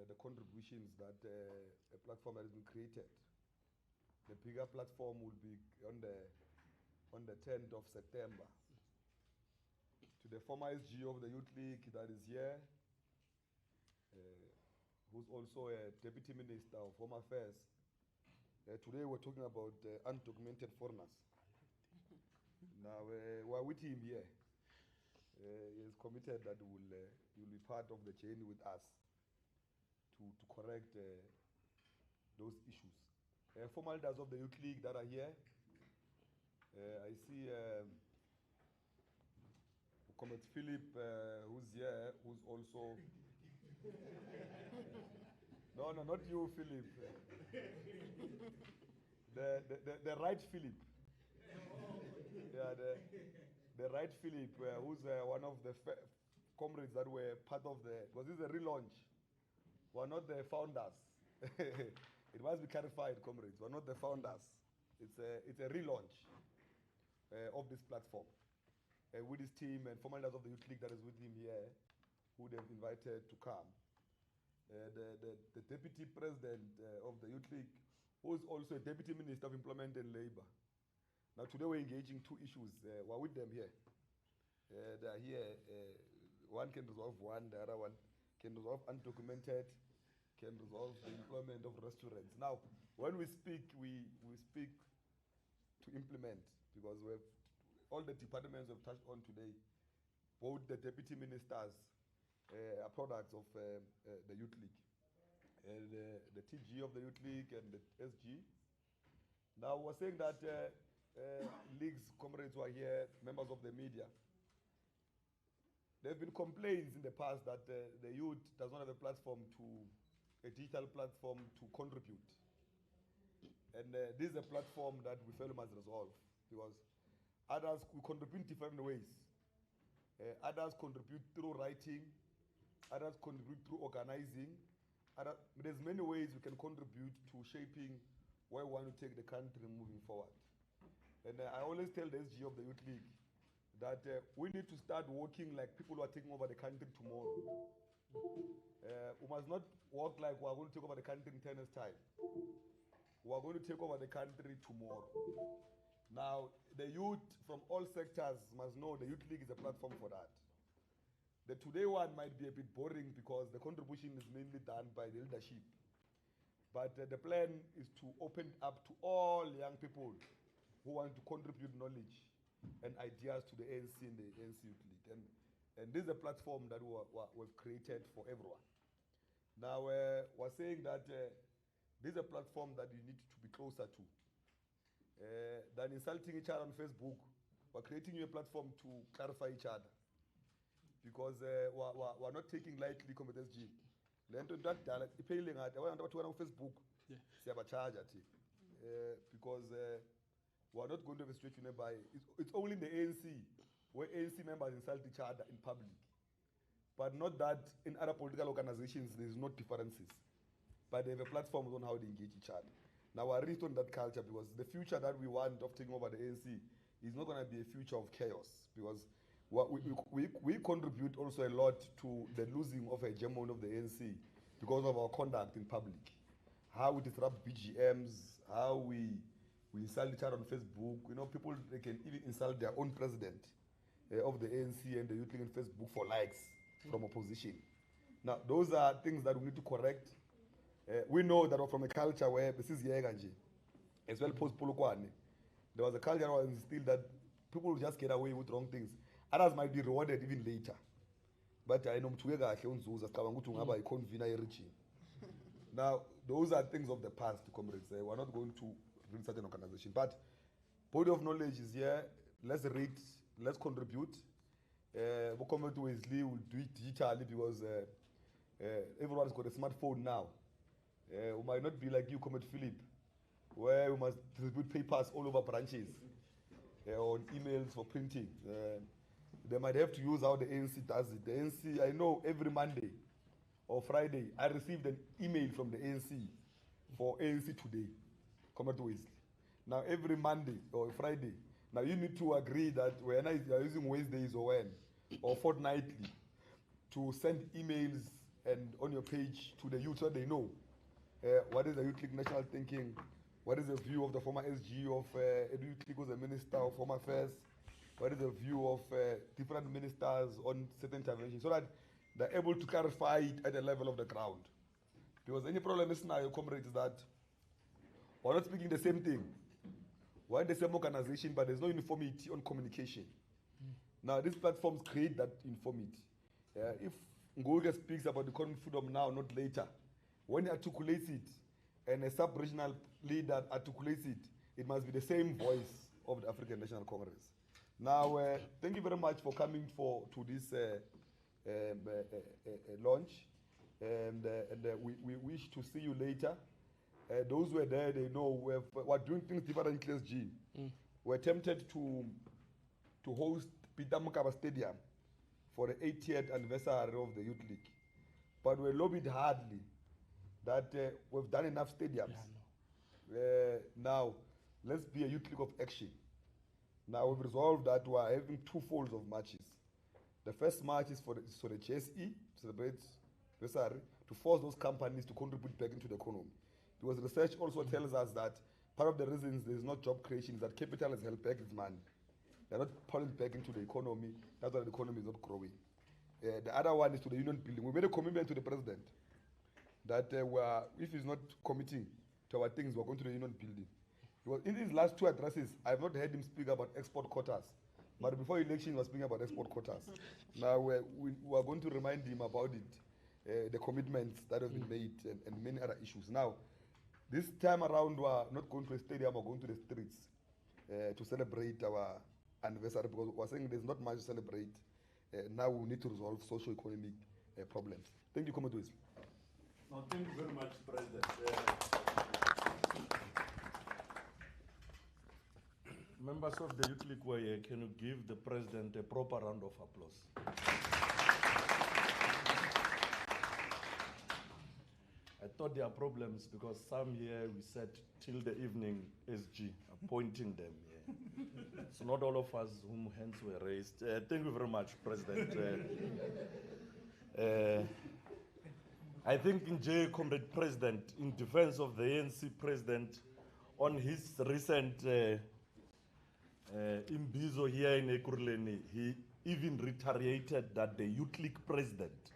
the contributions that a platform has been created. The bigger platform will be on the 10th of September. To the former SG of the Youth League that is here, who's also a Deputy Minister of Home Affairs. Today we're talking about undocumented foreigners. Now we're with him here. He is committed that you'll be part of the journey with us to correct those issues. Former leaders of the Youth League that are here. I see Comrade Philip, who's here, who's also... No, not you, Philip. The right Philip. Yeah, the right Philip, who's one of the comrades that were part of the... Because this is a relaunch. We're not the founders. It must be clarified, comrades. We're not the founders. It's a relaunch of this platform. With his team and former leaders of the Youth League that is with him here, who they've invited to come. The Deputy President of the Youth League, who is also a Deputy Minister of Employment and Labour. Now today we're engaging two issues. We're with them here. They are here. One can resolve one, the other one can resolve undocumented, can resolve the employment of restaurants. Now, when we speak, we speak to implement, because we have all the departments we've touched on today, both the deputy ministers are products of the Youth League. The TG of the Youth League and the SG. Now we're saying that leagues, comrades who are here, members of the media, there have been complaints in the past that the youth does not have a digital platform to contribute. And this is a platform that we feel we must resolve, because others will contribute in different ways. Others contribute through writing, others contribute through organizing. There's many ways we can contribute to shaping where we want to take the country moving forward. And I always tell the SG of the Youth League that we need to start working like people who are taking over the country tomorrow. We must not work like we are going to take over the country in 10 years' time. We are going to take over the country tomorrow. Now, the youth from all sectors must know the Youth League is a platform for that. The today one might be a bit boring because the contribution is mainly done by the leadership. But the plan is to open up to all young people who want to contribute knowledge and ideas to the ANC and the ANC Youth League. And this is a platform that we've created for everyone. Now, we're saying that this is a platform that you need to be closer to. Than insulting each other on Facebook, we're creating a platform to clarify each other. Because we're not taking lightly competence G. On Facebook, because we're not going to have a situation whereby it's only in the ANC where ANC members insult each other in public. But not that in other political organizations there's no differences. But they have a platform on how they engage each other. Now we're really on that culture, because the future that we want of taking over the ANC is not going to be a future of chaos, because we contribute also a lot to the losing of a hegemony of the ANC because of our conduct in public. How we disrupt BGMs, how we insult each other on Facebook. You know, people, they can even insult their own president of the ANC and the Youth League on Facebook for likes from opposition. Now, those are things that we need to correct. We know that from a culture where this is Yeganji, as well post Polokwane, there was a culture that was instilled that people will just get away with wrong things. Others might be rewarded even later. But I know now, those are things of the past, comrades. We're not going to read such an organization. But body of knowledge is here. Let's read, let's contribute. Comrade Wesley will do it digitally, because everyone's got a smartphone now. We might not be like you, Comrade Philip, where we must distribute papers all over branches on emails for printing. They might have to use how the ANC does it. The ANC, I know every Monday or Friday, I received an email from the ANC for ANC Today, Comrade Wesley. Now every Monday or Friday, now you need to agree that when you are using Wednesdays or fortnightly, to send emails and on your page to the youth so they know what is the Youth League national thinking, what is the view of the former SG of Youth League was a minister of Home Affairs, what is the view of different ministers on certain interventions, so that they're able to clarify it at the level of the ground. Because any problem is now, comrades, is that we're not speaking the same thing. We're in the same organization, but there's no uniformity on communication. Now, these platforms create that uniformity. If Ngolga speaks about economic freedom now, not later, when he articulates it, and a sub-regional leader articulates it, it must be the same voice of the African National Congress. Now, thank you very much for coming to this launch, and we wish to see you later. Those who were there, they know we're doing things differently. SG. We're tempted to host Peter Mokaba Stadium for the 80th anniversary of the Youth League, but we lobbied hardly that we've done enough stadiums. Now, let's be a Youth League of action. Now, we've resolved that we are having two folds of marches. The first march is for the GSE, to celebrate anniversary, to force those companies to contribute back into the economy. Because research also tells us that part of the reasons there's not job creation is that capital has held back its money. They're not pulling back into the economy. That's why the economy is not growing. The other one is to the union building. We made a commitment to the president that if he's not committing to our things, we're going to the union building. Because in his last two addresses, I've not heard him speak about export quotas. But before election, he was speaking about export quotas. Now, we are going to remind him about it, the commitments that have been made, and many other issues. Now, this time around, we are not going to a stadium, we're going to the streets to celebrate our anniversary, because we're saying there's not much to celebrate. Now we need to resolve socio-economic problems. Thank you, Comrade. No, thank you very much, President. Members of the Youth League were here. Can you give the President a proper round of applause? I thought there are problems because some here we said till the evening SG, appointing them. Yeah. So not all of us whom hands were raised. Thank you very much, President. I think in J, Comrade President, in defense of the ANC President, on his recent imbizo here in Ekurhuleni, he even reiterated that the Youth League President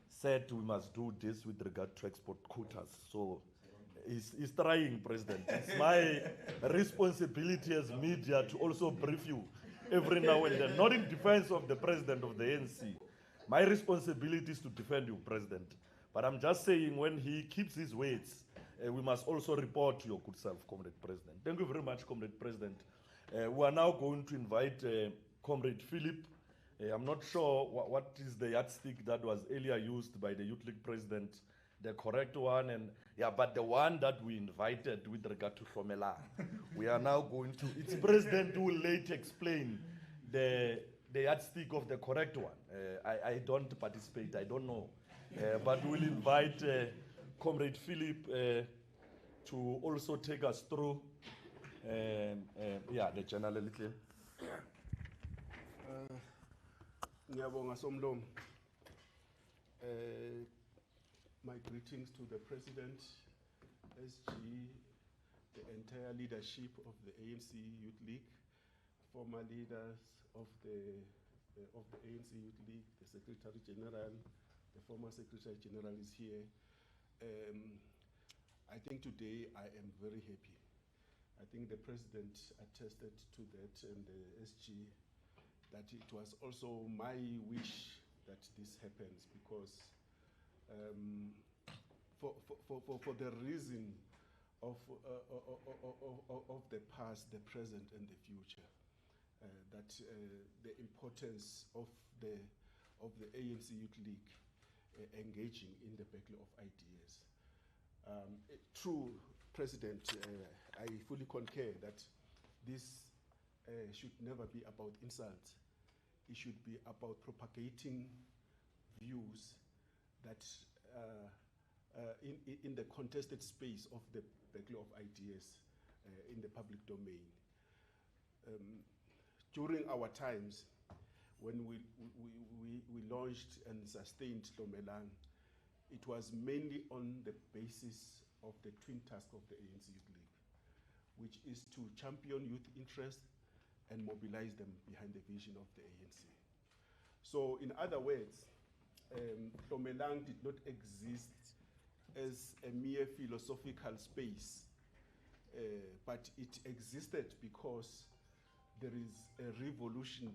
said we must do this with regard to export quotas. So he's trying, President. It's my responsibility as media to also brief you every now and then, not in defense of the President of the ANC. My responsibility is to defend you, President. But I'm just saying, when he keeps his words, we must also report to your good self, Comrade President. Thank you very much, Comrade President. We are now going to invite Comrade Philip. I'm not sure what is the yardstick that was earlier used by the Youth League President, the correct one, and yeah, but the one that we invited with regard to Hlomela. We are now going to, it's President who will later explain the yardstick of the correct one. I don't participate, I don't know. But we'll invite Comrade Philip to also take us through the generality. Ngiyabonga Somlomo. My greetings to the President, SG, the entire leadership of the ANC Youth League, former leaders of the ANC Youth League, the Secretary General, the former Secretary General is here. I think today I am very happy. I think the President attested to that, and the SG, that it was also my wish that this happens, because for the reason of the past, the present, and the future, that the importance of the ANC Youth League engaging in the battle of ideas. True, President, I fully concur that this should never be about insults. It should be about propagating views that in the contested space of the battle of ideas in the public domain. During our times, when we launched and sustained Hlomela, it was mainly on the basis of the twin task of the ANC Youth League, which is to champion youth interest and mobilize them behind the vision of the ANC. So in other words, Hlomelang did not exist as a mere philosophical space, but it existed because there is a revolution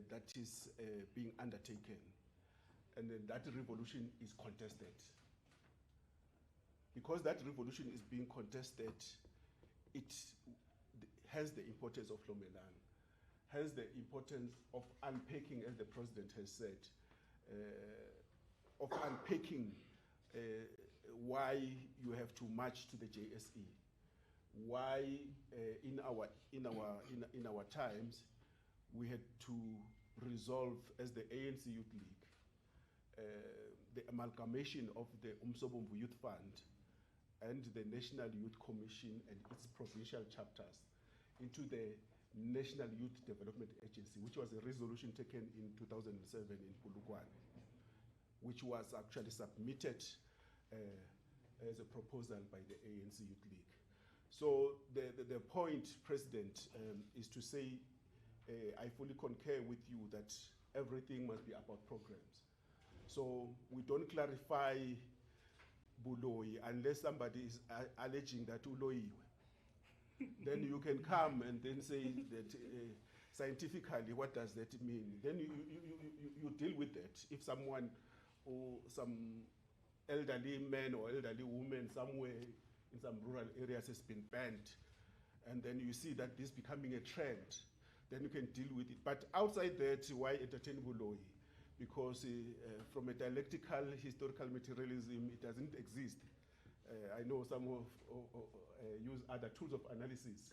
that is being undertaken, and then that revolution is contested. Because that revolution is being contested, it has the importance of Hlomelang, has the importance of unpacking, as the president has said, of unpacking why you have to march to the JSE, why in our times we had to resolve as the ANC Youth League the amalgamation of the Umsobomvu Youth Fund and the National Youth Commission and its provincial chapters into the National Youth Development Agency, which was a resolution taken in 2007 in Polokwane, which was actually submitted as a proposal by the ANC Youth League. So the point, President, is to say, I fully concur with you that everything must be about programs. So we don't clarify Buloi unless somebody is alleging that Uloiwe. Then you can come and then say that scientifically, what does that mean? Then you deal with that. If someone or some elderly man or elderly woman somewhere in some rural areas has been banned, and then you see that this is becoming a trend, then you can deal with it. But outside that, why entertain Buloi? Because from a dialectical historical materialism, it doesn't exist. I know some use other tools of analysis,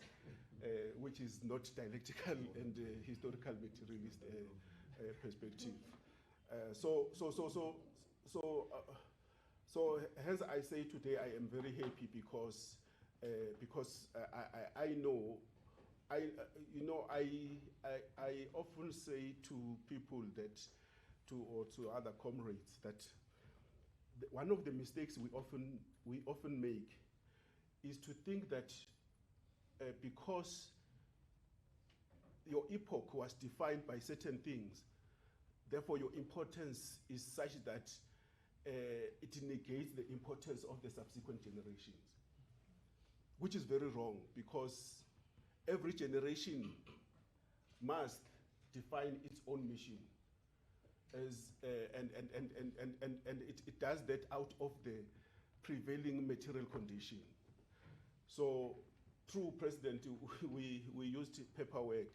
which is not dialectical and historical materialist perspective. So as I say today, I am very happy because I know, I often say to people that, or to other comrades, that one of the mistakes we often make is to think that because your epoch was defined by certain things, therefore your importance is such that it negates the importance of the subsequent generations, which is very wrong, because every generation must define its own mission. And it does that out of the prevailing material condition. So, through President, we used paperwork.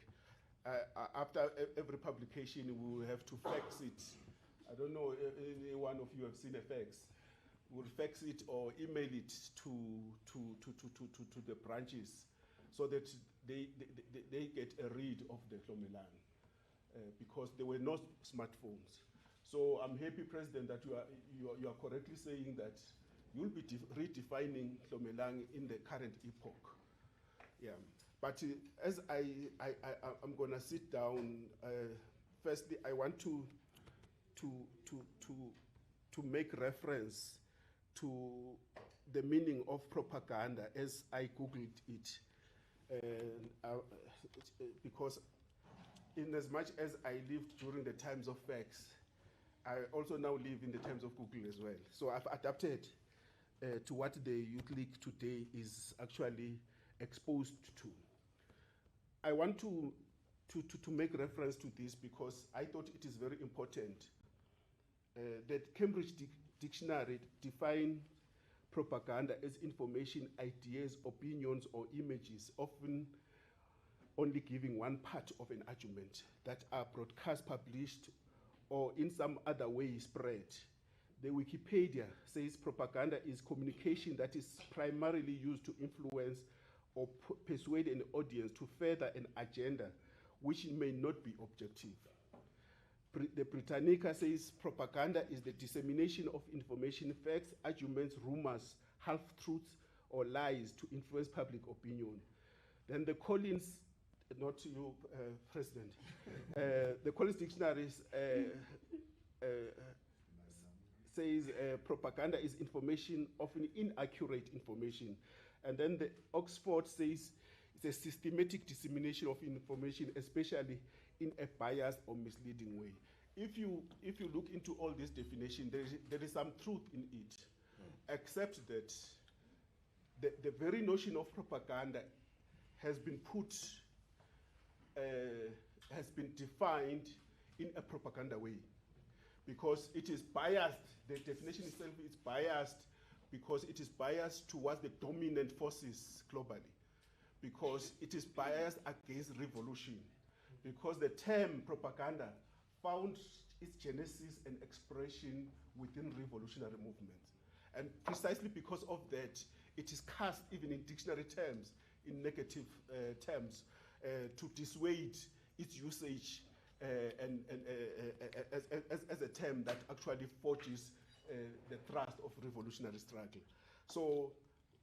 After every publication, we will have to fax it. I don't know if any one of you have seen a fax. We'll fax it or email it to the branches so that they get a read of the Hlomelang. Because there were no smartphones. So I'm happy, President, that you are correctly saying that you'll be redefining Hlomelang in the current epoch. Yeah. But as I'm gonna sit down, firstly, I want to make reference to the meaning of propaganda as I Googled it, because in as much as I lived during the times of fax, I also now live in the times of Google as well. So I've adapted to what the Youth League today is actually exposed to. I want to make reference to this because I thought it is very important that Cambridge Dictionary define propaganda as information, ideas, opinions, or images, often only giving one part of an argument, that are broadcast, published, or in some other way spread. The Wikipedia says propaganda is communication that is primarily used to influence or persuade an audience to further an agenda which may not be objective. The Britannica says propaganda is the dissemination of information, facts, arguments, rumors, half-truths, or lies to influence public opinion. Then the Collins, not you, President, the Collins Dictionary says propaganda is information, often inaccurate information. And then the Oxford says it's a systematic dissemination of information, especially in a biased or misleading way. If you look into all this definition, there is some truth in it, except that the very notion of propaganda has been put, has been defined in a propaganda way, because it is biased. The definition itself is biased because it is biased towards the dominant forces globally, because it is biased against revolution, because the term propaganda found its genesis and expression within revolutionary movements. And precisely because of that, it is cast even in dictionary terms, in negative terms, to dissuade its usage as a term that actually forges the thrust of revolutionary struggle. So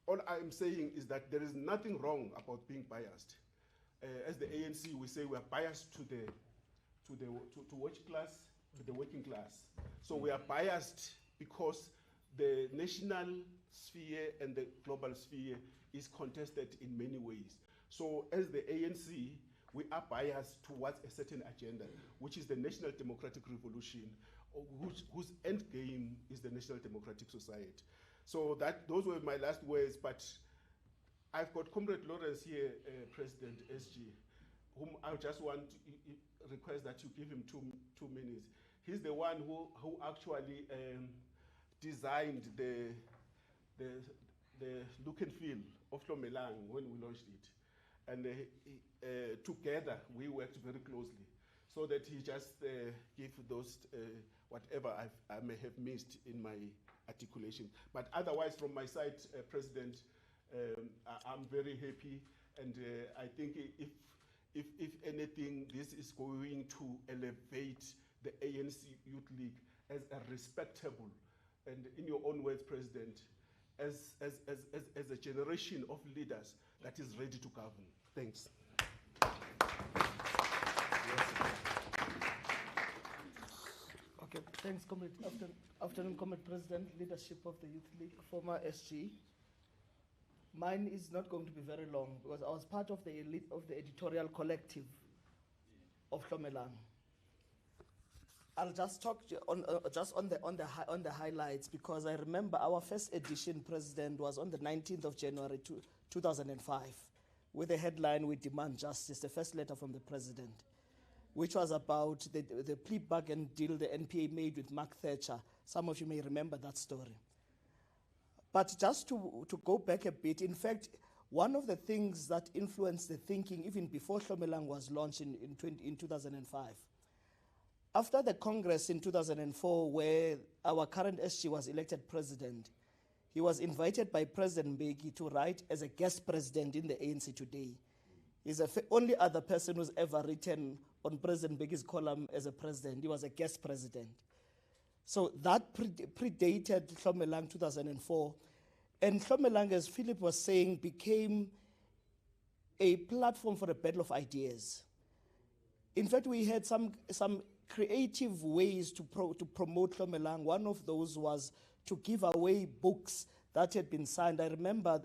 all I'm saying is that there is nothing wrong about being biased. As the ANC, we say we are biased to which class? To the working class. So we are biased because the national sphere and the global sphere is contested in many ways. So as the ANC, we are biased towards a certain agenda, which is the National Democratic Revolution, whose end game is the National Democratic Society. So those were my last words, but I've got Comrade Lawrence here, President SG, whom I just want to request that you give him two minutes. He's the one who actually designed the look and feel of Hlomelang when we launched it. And together, we worked very closely, so that he just gave those, whatever I may have missed in my articulation. But otherwise, from my side, President, I'm very happy, and I think if anything, this is going to elevate the ANC Youth League as a respectable, and in your own words, President, as a generation of leaders that is ready to govern. Thanks. Okay, thanks, Comrade. Afternoon, Comrade President, leadership of the Youth League, former SG. Mine is not going to be very long because I was part of the elite of the editorial collective of Hlomelang. I'll just talk on the highlights, because I remember our first edition, President, was on the 19th of January 2005, with a headline, "We Demand Justice," the first letter from the President, which was about the plea bargain deal the NPA made with Mark Thatcher. Some of you may remember that story. But just to go back a bit, in fact, one of the things that influenced the thinking even before Hlomelang was launched in 2005, after the Congress in 2004, where our current SG was elected president, he was invited by President Mbeki to write as a guest president in the ANC Today. He's the only other person who's ever written on President Mbeki's column as a president. He was a guest president. So that predated Hlomelang 2004. And Hlomelang, as Philip was saying, became a platform for a battle of ideas. In fact, we had some creative ways to promote Hlomelang. One of those was to give away books that had been signed. I remember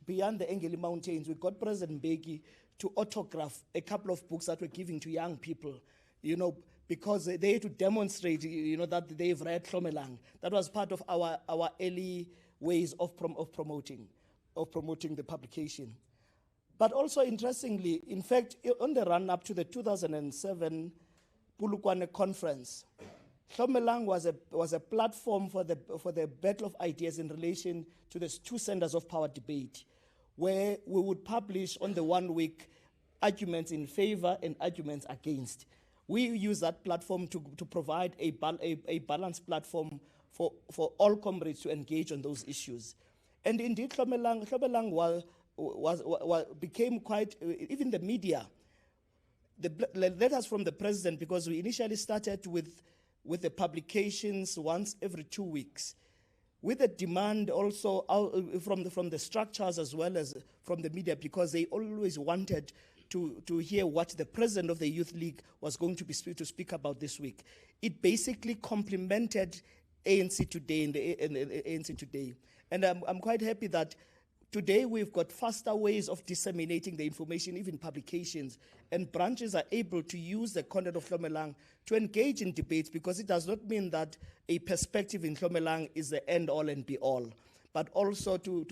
beyond the Engeli Mountains, we got President Mbeki to autograph a couple of books that were given to young people, because they had to demonstrate, that they've read Hlomelang. That was part of our early ways of promoting the publication. But also interestingly, in fact, on the run-up to the 2007 Polokwane conference, Hlomelang was a platform for the battle of ideas in relation to the two centers of power debate, where we would publish on the 1 week arguments in favor and arguments against. We use that platform to provide a balanced platform for all comrades to engage on those issues. And indeed, Hlomelang became quite, even the media, the letters from the president, because we initially started with the publications once every 2 weeks, with a demand also from the structures as well as from the media, because they always wanted to hear what the president of the Youth League was going to speak about this week. It basically complemented ANC today in the ANC today. And I'm quite happy that today we've got faster ways of disseminating the information, even publications, and branches are able to use the content of Hlomelang to engage in debates, because it does not mean that a perspective in Hlomelang is the end all and be all, but also to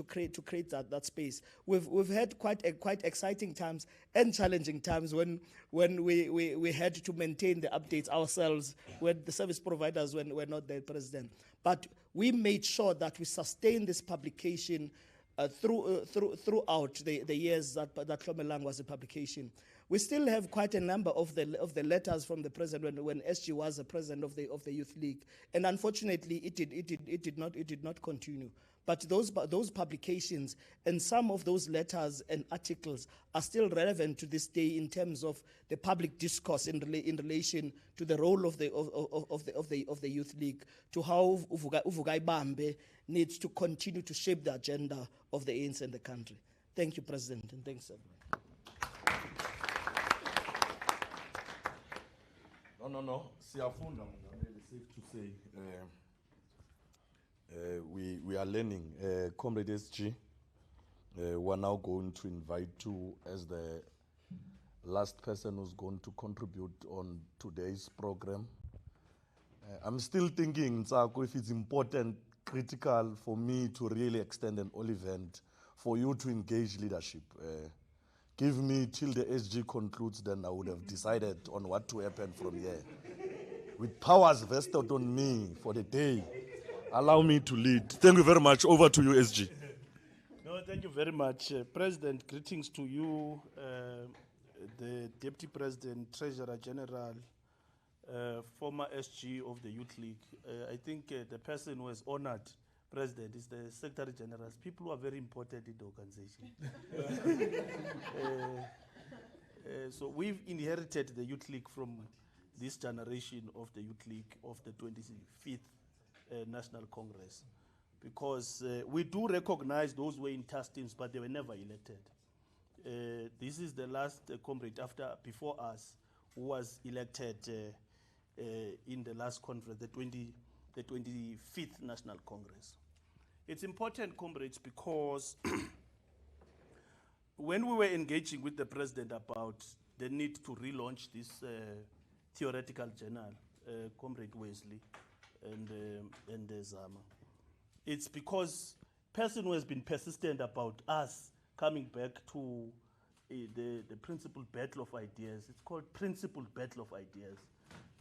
create that space. We've had quite exciting times and challenging times when we had to maintain the updates ourselves, when the service providers were not there, President. But we made sure that we sustain this publication throughout the years that Hlomelang was a publication. We still have quite a number of the letters from the president when SG was the president of the Youth League, and unfortunately it did not continue. But those publications and some of those letters and articles are still relevant to this day in terms of the public discourse in relation to the role of the Youth League, to how Uvugai Bambe needs to continue to shape the agenda of the ANC and the country. Thank you, President, and thanks everyone. No. Siyafunda, Mongameli, safe to say. We are learning. Comrade SG, we're now going to invite you as the last person who's going to contribute on today's program. I'm still thinking, Nsako, if it's important, critical for me to really extend an all event for you to engage leadership. Give me till the SG concludes, then I would have decided on what to happen from here. With powers vested on me for the day, allow me to lead. Thank you very much. Over to you, SG. No, thank you very much. President, greetings to you, the Deputy President, Treasurer General, former SG of the Youth League. I think the person who has honored President is the Secretary General. People who are very important in the organization. So we've inherited the Youth League from this generation of the Youth League of the 25th National Congress, because we do recognize those were in teams, but they were never elected. This is the last comrade before us who was elected in the last conference, the 25th National Congress. It's important, comrades, because when we were engaging with the president about the need to relaunch this theoretical journal, Comrade Wesley and Zama, it's because person who has been persistent about us coming back to the principled battle of ideas. It's called principled battle of ideas.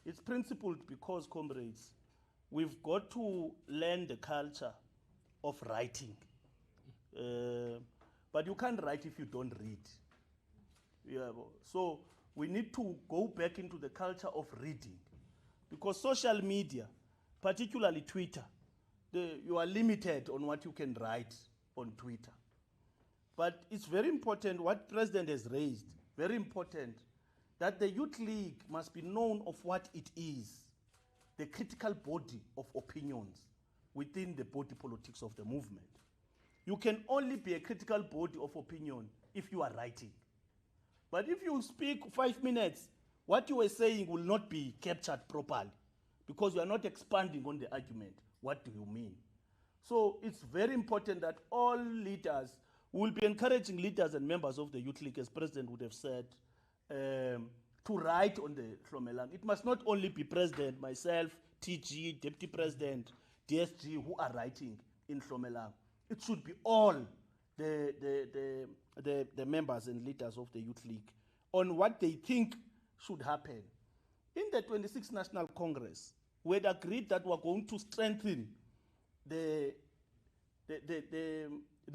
It's principled because, comrades, we've got to learn the culture of writing. But you can't write if you don't read. Yeah, so we need to go back into the culture of reading, because social media, particularly Twitter, you are limited on what you can write on Twitter. But it's very important what President has raised, very important, that the Youth League must be known of what it is, the critical body of opinions within the body politics of the movement. You can only be a critical body of opinion if you are writing. But if you speak 5 minutes, what you are saying will not be captured properly, because you are not expanding on the argument. What do you mean? So it's very important that all leaders will be encouraging leaders and members of the Youth League, as President would have said, to write on the Hlomelang. It must not only be President, myself, TG, Deputy President, DSG, who are writing in Hlomelang. It should be all the members and leaders of the Youth League on what they think should happen. In the 26th National Congress, we had agreed that we're going to strengthen the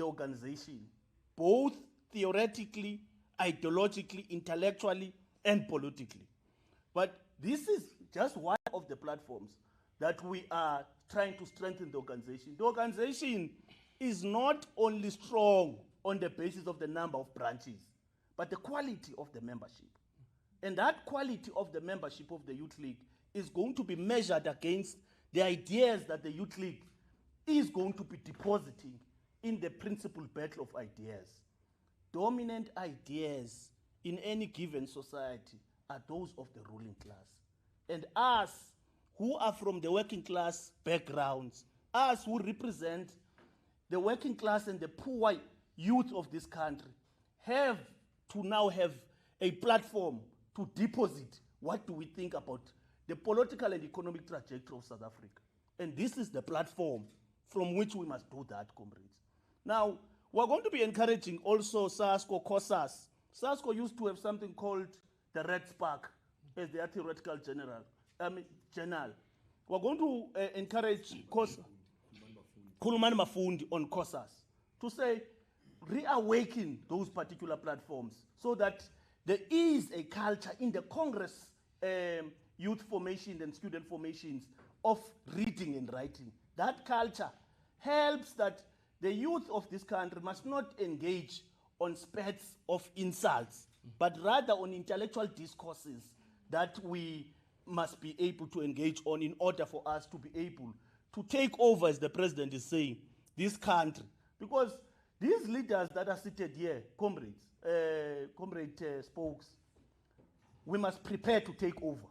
organization, both theoretically, ideologically, intellectually, and politically. But this is just one of the platforms that we are trying to strengthen the organization. The organization is not only strong on the basis of the number of branches, but the quality of the membership. And that quality of the membership of the Youth League is going to be measured against the ideas that the Youth League is going to be depositing in the principled battle of ideas. Dominant ideas in any given society are those of the ruling class. And us who are from the working class backgrounds, us who represent the working class and the poor youth of this country, have to now have a platform to deposit what do we think about the political and economic trajectory of South Africa. And this is the platform from which we must do that, comrades. Now, we're going to be encouraging also SASCO, COSAS. SASCO used to have something called the Red Spark as their theoretical journal. We're going to encourage Khulumani Mafundi on COSAS to say, reawaken those particular platforms so that there is a culture in the Congress youth formation and student formations of reading and writing. That culture helps that the youth of this country must not engage on spats of insults, but rather on intellectual discourses that we must be able to engage on in order for us to be able to take over, as the president is saying, this country. Because these leaders that are seated here, comrades, spokes, we must prepare to take over,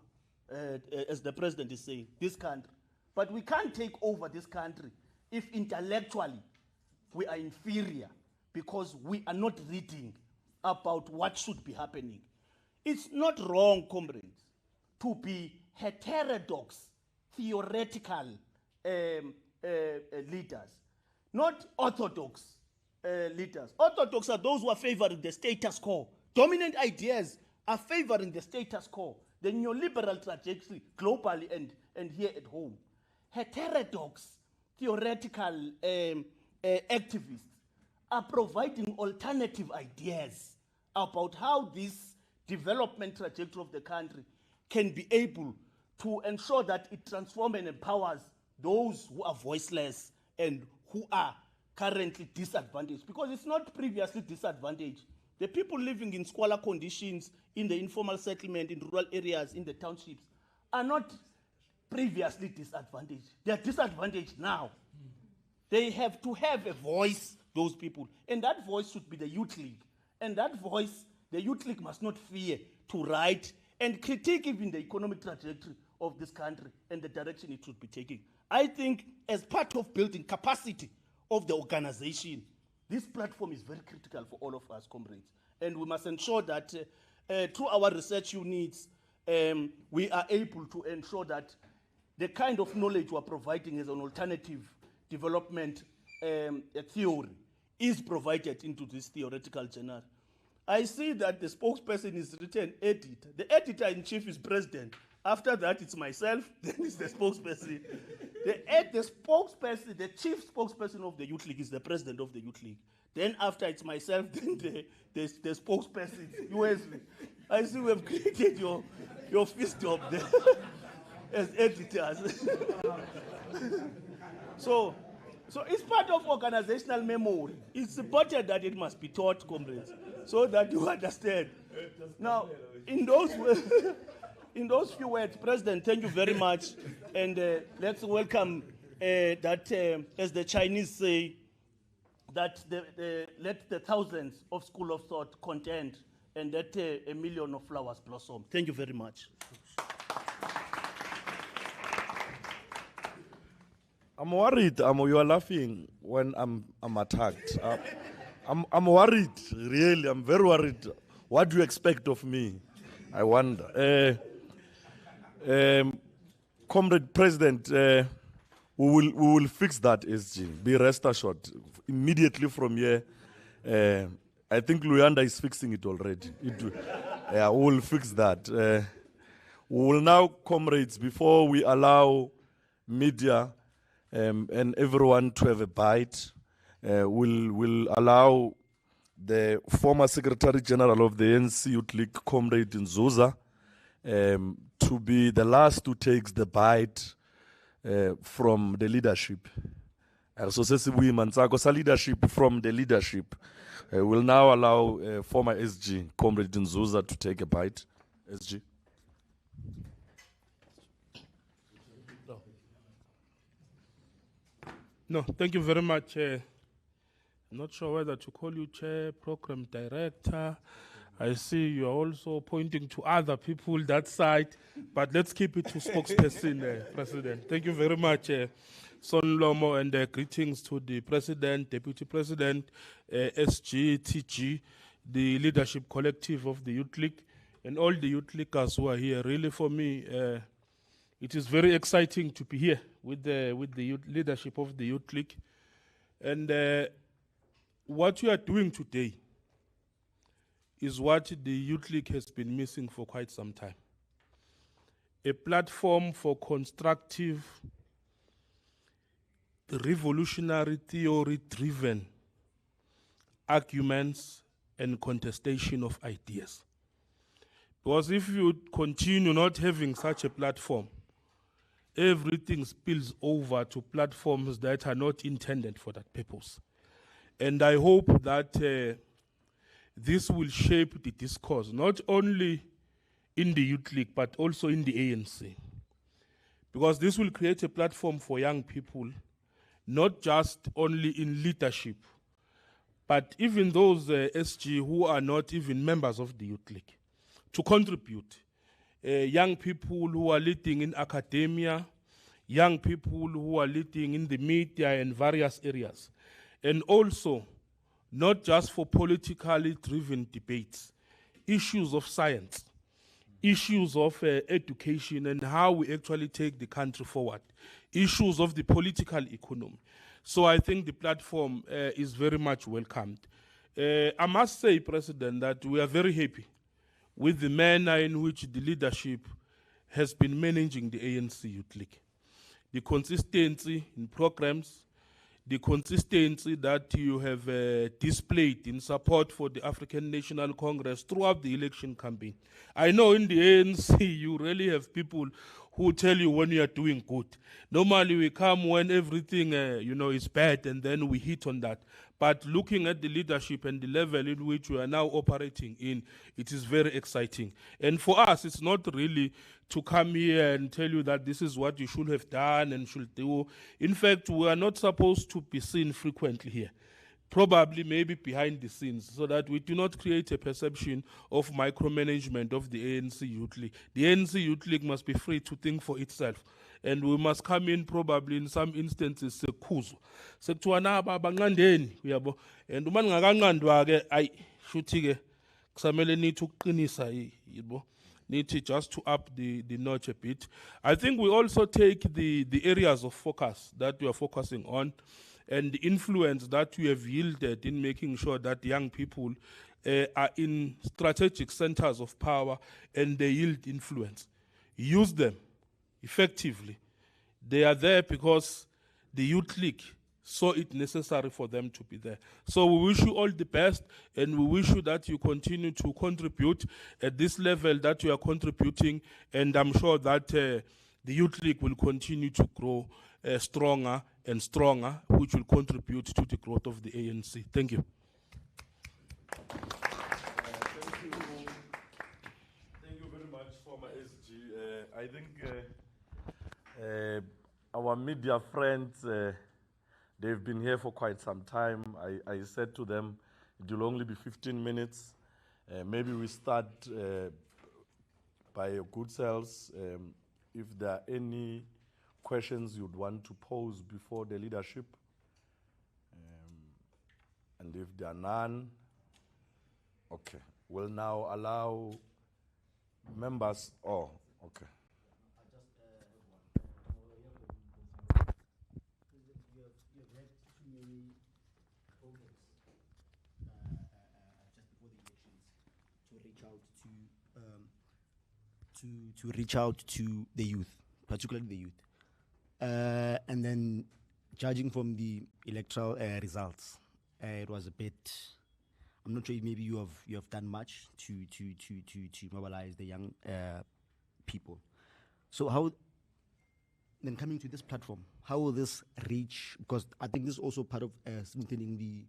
as the president is saying, this country. But we can't take over this country if intellectually we are inferior because we are not reading about what should be happening. It's not wrong, comrades, to be heterodox, theoretical leaders, not orthodox leaders. Orthodox are those who are favoring the status quo. Dominant ideas are favoring the status quo, the neoliberal trajectory globally and here at home. Heterodox, theoretical activists are providing alternative ideas about how this development trajectory of the country can be able to ensure that it transforms and empowers those who are voiceless and who are currently disadvantaged. Because it's not previously disadvantaged. The people living in squalor conditions in the informal settlement, in rural areas, in the townships, are not previously disadvantaged. They are disadvantaged now. They have to have a voice, those people. And that voice should be the Youth League. And that voice, the Youth League must not fear to write and critique even the economic trajectory of this country and the direction it should be taking. I think as part of building capacity of the organization, this platform is very critical for all of us, comrades. And we must ensure that through our research units, we are able to ensure that the kind of knowledge we are providing as an alternative development theory is provided into this theoretical journal. I see that the spokesperson is written editor. The editor-in-chief is president. After that, it's myself, then it's the spokesperson. The spokesperson, the chief spokesperson of the Youth League is the president of the Youth League. Then after it's myself, then the spokesperson, Wesley. I see we have created your fist job there as editors. So it's part of organizational memory. It's important that it must be taught, comrades, so that you understand. Now, in those few words, President, thank you very much. And let's welcome that, as the Chinese say, that let the thousands of school of thought contend and that a million of flowers blossom. Thank you very much. I'm worried. You are laughing when I'm attacked. I'm worried, really. I'm very worried. What do you expect of me? I wonder. Comrade President, we will fix that, SG. Be rest assured. Immediately from here, I think Luyanda is fixing it already. Yeah, we will fix that. We will now, comrades, before we allow media and everyone to have a bite, we'll allow the former Secretary General of the ANC Youth League, Comrade Nzuza, to be the last who takes the bite from the leadership. So leadership from the leadership. We'll now allow former SG, Comrade Nzuza, to take a bite. SG. No, thank you very much. I'm not sure whether to call you chair, program director. I see you are also pointing to other people that side, but let's keep it to spokesperson, President. Thank you very much, Son Lomo, and greetings to the President, Deputy President, SG, TG, the leadership collective of the Youth League, and all the Youth Leaguers who are here. Really, for me, it is very exciting to be here with the youth leadership of the Youth League. And what we are doing today is what the Youth League has been missing for quite some time. A platform for constructive, revolutionary theory-driven arguments and contestation of ideas. Because if you continue not having such a platform, everything spills over to platforms that are not intended for that purpose. And I hope that this will shape the discourse, not only in the Youth League, but also in the ANC. Because this will create a platform for young people, not just only in leadership, but even those SG who are not even members of the Youth League, to contribute. Young people who are leading in academia, young people who are leading in the media and various areas. And also, not just for politically driven debates, issues of science, issues of education and how we actually take the country forward, issues of the political economy. So I think the platform is very much welcomed. I must say, President, that we are very happy with the manner in which the leadership has been managing the ANC Youth League. The consistency in programs, the consistency that you have displayed in support for the African National Congress throughout the election campaign. I know in the ANC you really have people who tell you when you are doing good. Normally we come when everything is bad, and then we hit on that. But looking at the leadership and the level in which we are now operating in, it is very exciting. And for us, it's not really to come here and tell you that this is what you should have done and should do. In fact, we are not supposed to be seen frequently here. Probably maybe behind the scenes, so that we do not create a perception of micromanagement of the ANC Youth League. The ANC Youth League must be free to think for itself. And we must come in probably in some instances sekhuzo. Sekuthiwana abanqandeni uyabo. And uma ningakanqandwa ke ay shuthi ke kusamele nithi ukuqinisa yebo. Need just to up the notch a bit. I think we also take the areas of focus that we are focusing on and the influence that we have yielded in making sure that young people are in strategic centers of power and they yield influence. Use them effectively. They are there because the Youth League saw it necessary for them to be there. So we wish you all the best, and we wish you that you continue to contribute at this level that you are contributing, and I'm sure that the Youth League will continue to grow stronger and stronger, which will contribute to the growth of the ANC. Thank you. Thank you very much, former SG. I think our media friends, they've been here for quite some time. I said to them, it will only be 15 minutes. Maybe we start by your good selves. If there are any questions you'd want to pose before the leadership. And if there are none, okay. We'll now allow members. Oh, okay. To reach out to the youth, particularly the youth. And then judging from the electoral results, it was a bit, I'm not sure if maybe you have done much to mobilize the young people. So how, then coming to this platform, how will this reach, because I think this is also part of strengthening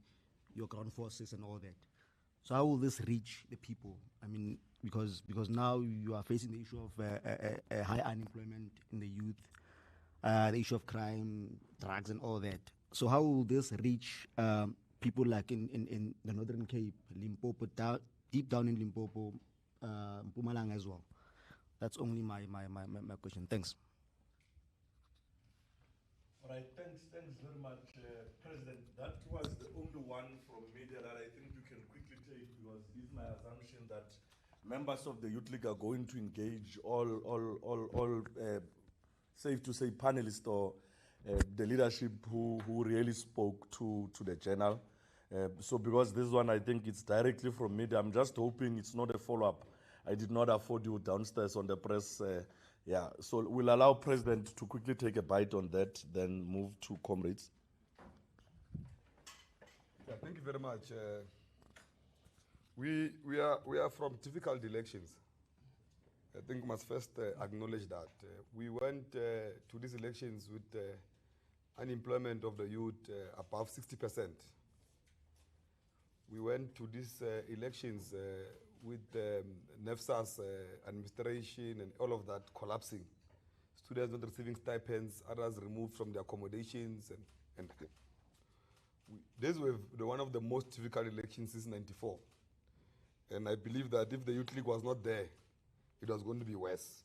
your ground forces and all that. So how will this reach the people? I mean, because now you are facing the issue of high unemployment in the youth, the issue of crime, drugs, and all that. So how will this reach people like in the Northern Cape, Limpopo, deep down in Limpopo, Mpumalanga as well. That's only my question. Thanks. All right, thanks very much, President. That was the only one from media that I think you can quickly take, because it's my assumption that members of the Youth League are going to engage all safe to say panelists or the leadership who really spoke to the journal. So because this one, I think it's directly from media, I'm just hoping it's not a follow-up. I did not afford you downstairs on the press. Yeah, so we'll allow President to quickly take a bite on that, then move to comrades. Yeah, thank you very much. We are from difficult elections. I think we must first acknowledge that. We went to these elections with unemployment of the youth above 60%. We went to these elections with NEFSA's administration and all of that collapsing. Students not receiving stipends, others removed from their accommodations. And these were one of the most difficult elections since '94. And I believe that if the Youth League was not there, it was going to be worse.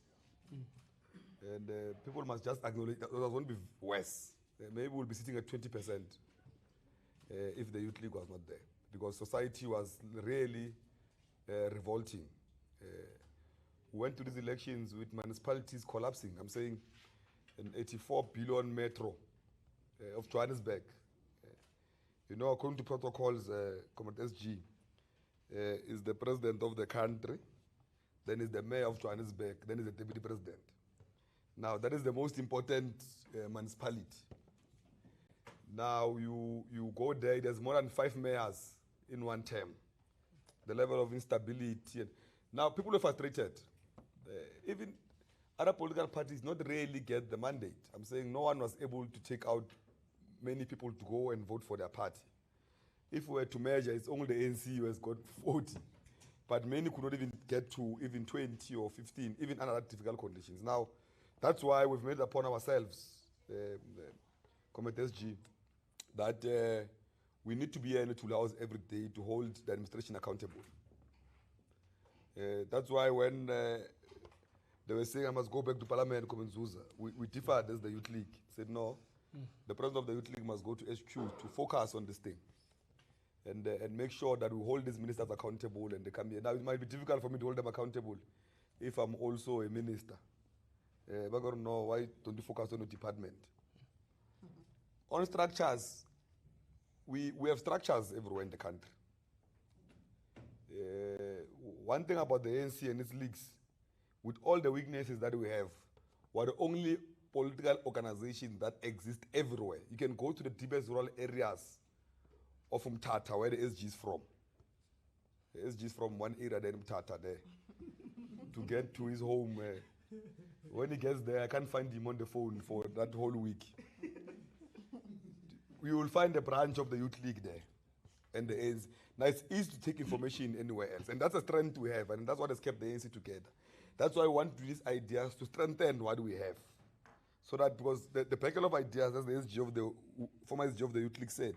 And people must just acknowledge that it was going to be worse. Maybe we'll be sitting at 20% if the Youth League was not there, because society was really revolting. We went to these elections with municipalities collapsing. I'm saying an 84 billion metro of Johannesburg. You know, according to protocols, Comrade SG is the president of the country, then is the mayor of Johannesburg, then is the deputy president. Now, that is the most important municipality. Now, you go there, there's more than 5 mayors in one term. The level of instability. Now, people are frustrated. Even other political parties not really get the mandate. I'm saying no one was able to take out many people to go and vote for their party. If we were to measure, it's only the ANC who has got 40. But many could not even get to even 20 or 15, even under difficult conditions. Now, that's why we've made it upon ourselves, Comrade SG, that we need to be here in the 2 hours every day to hold the administration accountable. That's why when they were saying I must go back to Parliament, we differed as the Youth League. Said no, the president of the Youth League must go to HQ to focus on this thing and make sure that we hold these ministers accountable and they come here. Now, it might be difficult for me to hold them accountable if I'm also a minister. But I don't know, why don't you focus on the department? On structures, we have structures everywhere in the country. One thing about the ANC and its leagues, with all the weaknesses that we have, we're the only political organization that exists everywhere. You can go to the deepest rural areas of Mthatha, where the SG is from. The SG is from one area, then Mthatha there. To get to his home. When he gets there, I can't find him on the phone for that whole week. You will find a branch of the Youth League there. And the ANC. Now, it's easy to take information anywhere else. And that's a strength we have. And that's what has kept the ANC together. That's why we want to do these ideas to strengthen what we have. So that, because the package of ideas, as the SG of the former SG of the Youth League said,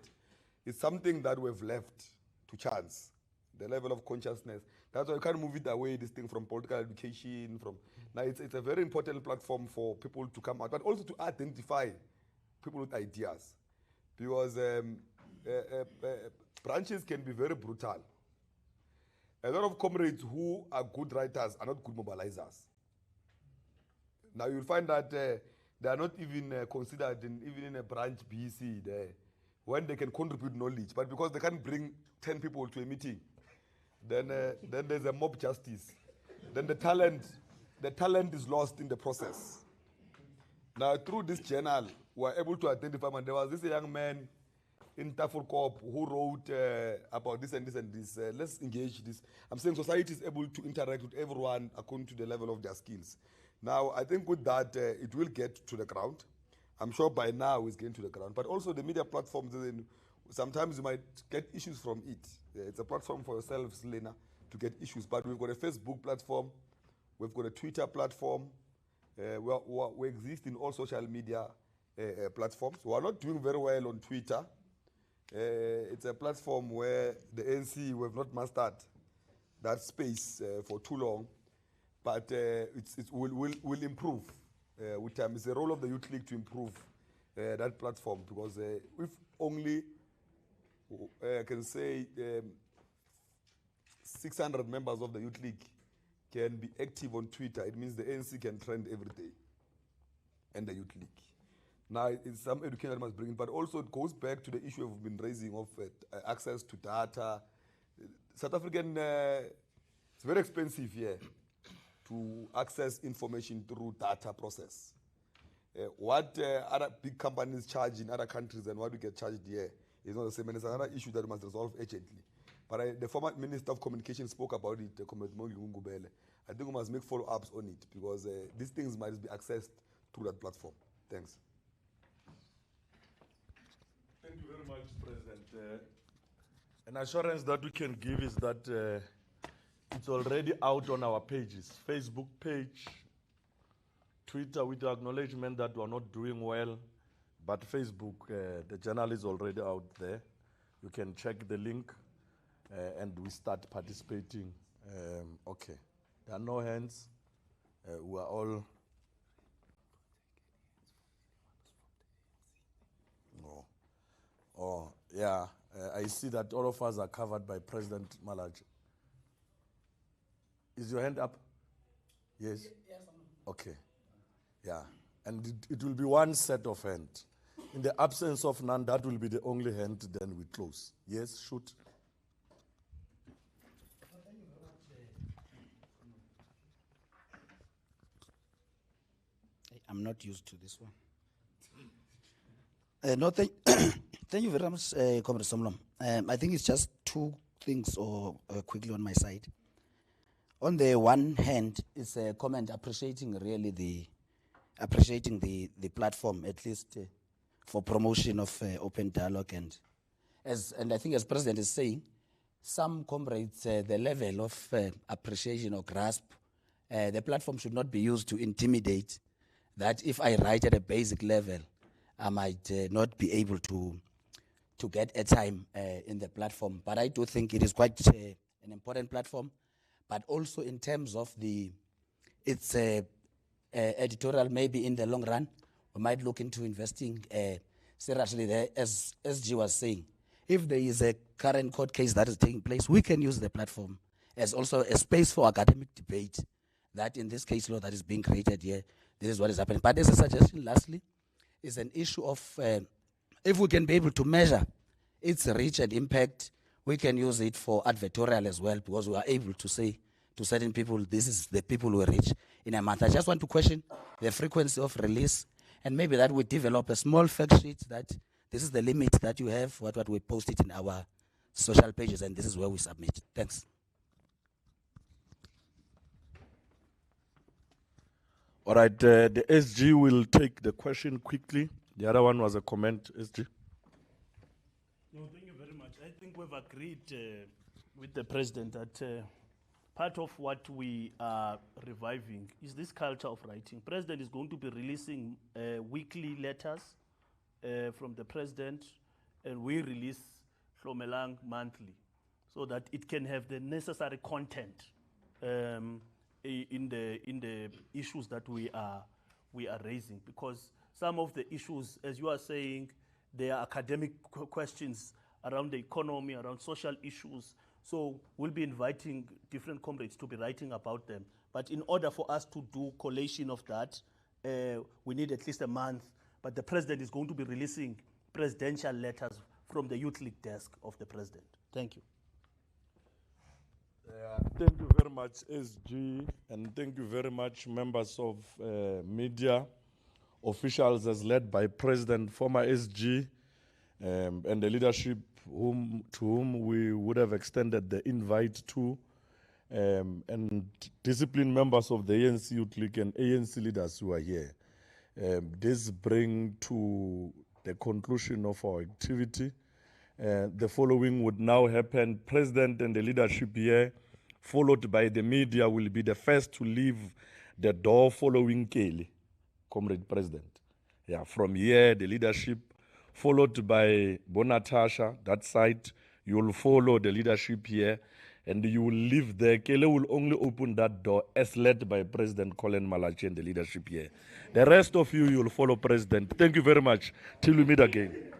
is something that we've left to chance. The level of consciousness. That's why you can't move it away, this thing from political education. Now, it's a very important platform for people to come out, but also to identify people with ideas. Because branches can be very brutal. A lot of comrades who are good writers are not good mobilizers. Now, you'll find that they are not even considered even in a branch BC there, when they can contribute knowledge, but because they can't bring 10 people to a meeting, then there's a mob justice. Then the talent is lost in the process. Now, through this journal, we are able to identify, and there was this young man in Tafelkop who wrote about this and this and this. Let's engage this. I'm saying society is able to interact with everyone according to the level of their skills. Now, I think with that, it will get to the ground. I'm sure by now it's getting to the ground. But also the media platforms, sometimes you might get issues from it. It's a platform for yourselves, Lena, to get issues. But we've got a Facebook platform. We've got a Twitter platform. We exist in all social media platforms. We are not doing very well on Twitter. It's a platform where the ANC we have not mastered that space for too long, but it will improve with time. It's the role of the Youth League to improve that platform, because if only I can say 600 members of the Youth League can be active on Twitter, it means the ANC can trend every day, and the Youth League. Now, it's some education that must bring in, but also it goes back to the issue we've been raising of access to data. South African, it's very expensive here to access information through data process. What other big companies charge in other countries and what we get charged here is not the same, and it's another issue that we must resolve urgently. But the former Minister of Communication spoke about it, Comrade Mogi Ngubele. I think we must make follow-ups on it, because these things might be accessed through that platform. Thanks. Thank you very much, President. An assurance that we can give is that it's already out on our pages, Facebook page, Twitter, with the acknowledgement that we're not doing well, but Facebook, the journal is already out there. You can check the link and we start participating. Okay, there are no hands. We are all. No. Oh, yeah. I see that all of us are covered by President Malaj. Is your hand up? Yes? Yes. Okay. Yeah. And it will be one set of hands. In the absence of none, that will be the only hand, then we close. Yes, shoot. I'm not used to this one. No, thank you very much, Comrade Somlom. I think it's just two things, or quickly on my side. On the one hand, it's a comment appreciating really the platform, at least for promotion of open dialogue, and I think as President is saying, some comrades, the level of appreciation or grasp, the platform should not be used to intimidate. That if I write at a basic level, I might not be able to get airtime in the platform. But I do think it is quite an important platform. But also in terms of its editorial, maybe in the long run, we might look into investing seriously there, as SG was saying. If there is a current court case that is taking place, we can use the platform as also a space for academic debate, that in this case law that is being created here, this is what is happening. But as a suggestion, lastly, is an issue of if we can be able to measure its reach and impact, we can use it for advertorial as well, because we are able to say to certain people, this is the people we reach in a month. I just want to question the frequency of release, and maybe that we develop a small fact sheet that this is the limit that you have, what we post it in our social pages, and this is where we submit. Thanks. All right, the SG will take the question quickly. The other one was a comment, SG. No, thank you very much. I think we've agreed with the President that part of what we are reviving is this culture of writing. President is going to be releasing weekly letters from the President, and we release Hlomelang monthly, so that it can have the necessary content in the issues that we are raising, because some of the issues, as you are saying, they are academic questions around the economy, around social issues. So we'll be inviting different comrades to be writing about them. But in order for us to do collation of that, we need at least a month. But the President is going to be releasing presidential letters from the Youth League desk of the President. Thank you. Thank you very much, SG, and thank you very much, members of media, officials as led by President, former SG, and the leadership to whom we would have extended the invite to, and disciplined members of the ANC Youth League and ANC leaders who are here. This brings to the conclusion of our activity. The following would now happen. President and the leadership here, followed by the media, will be the first to leave the door following Kelly, Comrade President. Yeah, from here, the leadership, followed by Bonatasha, that side. You'll follow the leadership here, and you will live there. Kele will only open that door as led by President Colin Malachi and the leadership here. The rest of you will follow President. Thank you very much. Till we meet again.